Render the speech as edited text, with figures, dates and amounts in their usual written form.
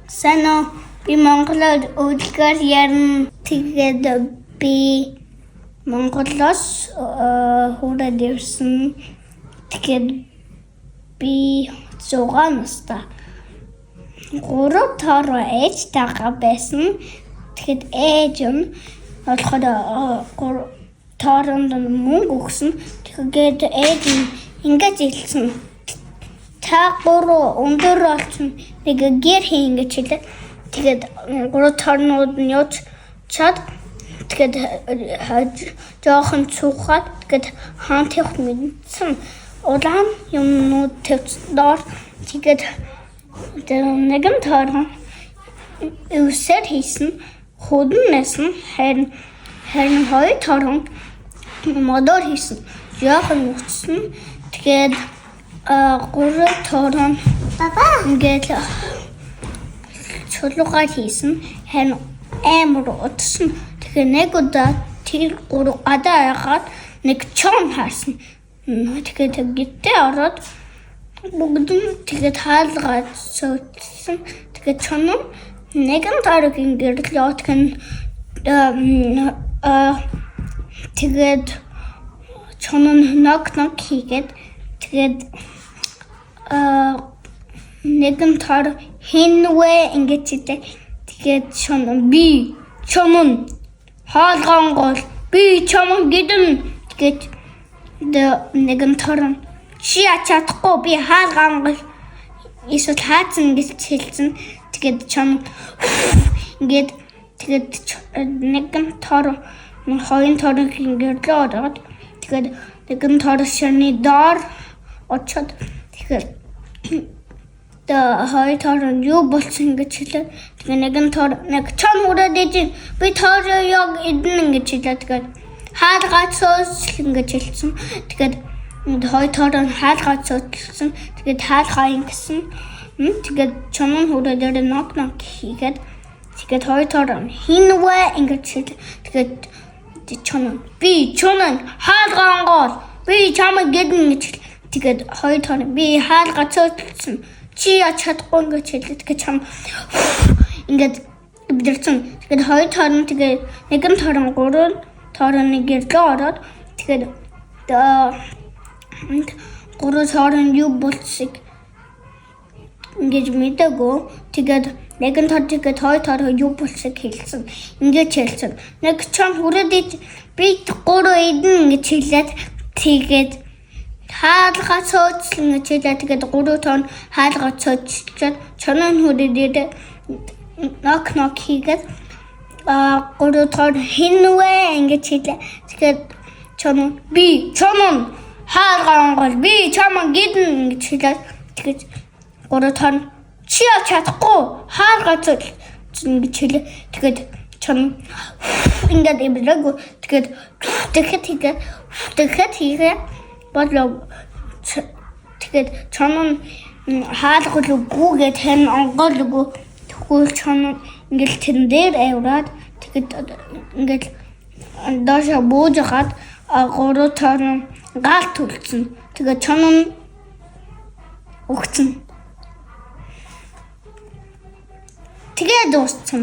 Sana bir Mongolar Udgar yarın tigede bir Mongolos hura dersin tigede bir zoğanısta. Guru taro ej taga besin tigede ejun alхада тарандан мөнгө өгсөн. Тэгээд ээж ингэж хэлсэн. Та гурав өндөр олсон нэг гэр хий ингэж хэлээ. Тэгээд гурав тарнууд нь явж чад тэгээд жоохон цуухаад тэгээд хаан тавьх мэдсэн. Улаан юмнууд тавьдоор тэгээд нэгэн таран өвсөр хийсэн. Хөдөнөөс нь харин хоёр таран модор хийсэн. Жоохон өчсөн. Тэгээд гурав таран ингээд чулуугаар хийсэн. Харин амар утсан. Тэгэхээр нэг удаа тэр гурав гадаа ягаад нэг чон харсан. Тэгээд гитээ ороод бүгд нь тэгээд хаалгаад суудсан. Тэгээд чон нь нэгэн таргийн гэрэл явах нь тэгээд чон нь нок хийгээд тэгээд нэгэн тар хинвэ ингэж хэлээ. Тэгээд чон би чон хаалгангол би чон гэдэн тэгээд нэгэн тар чи чадахгүй би хаалгангол эсвэл хаацсан гэж хэлсэн. Тэгээд чон ингээд тэгээд нэгэн тар хоёрын таргийн гэрлээ ороод тэгээд нэгэн тар ширний доор очоод тэгээд хоёр тар нь юу болсон гэж хэлээ. Тэгээд нэгэн тар нэг чон ураад ижин би тар яг эдэн гэж хэлээ. Тэгээд хаалгаад сууж ингэж хэлсэн. Тэгээд хоёр тар нь хаалгаад суусан. Тэгээд хаалгаа ингэсэн. Тэгээд чон нь хүрээ дээр нок хийгээд тэгээд хоёр тар хинвэ ингэж хэлээ. Тэгээд чон би чон хаалгангол би чамайг гэдэн гэж тэгээд хоёр тар би хаалгаа цоцсон. Чи чадахгүй гэж хэлээ. Тэгээд чам ингээд бидэрсэн. Тэгээд хоёр тар нь тэгээд нэгэн таран гурван тарны гэрлээ ороод тэгээд гурван таран юу болцыг ингэж мэдээгүй. Тэгээд нэгэн тар тэгээд хоёр тар юу болцыг хэлсэн. Ингэж хэлсэн. Нэг чам хүрээд би гурав эдэн гэж хэлээд тэгээд хаалгаа цоцлон гэж хэлээ. Тэгээд гурав тар хаалгаа цоцчод чонон хүрээд нок хийгээд гурав тар хинвэ ингэж хэлээ. Тэгээд чонон би чонон хаалгаангол би чамайг гэдэн гэж хэлээ. Тэгээд гурав тар чи чадахгүй хаалгаа цоцсон гэж хэлээ. Тэгээд чон ингээд имлэг тэгээд тэгэхэд хийгээ бодлоо. Тэгээд чон хаалгуулгүй гэд хэн онгоолгүй тэгвэл чон ингээд тэн дээр аваад тэгээд ингээд доош бууж хаад гурав тар гал төлцөн. Тэгээд чон өгцөн. Тэгээд дууссан.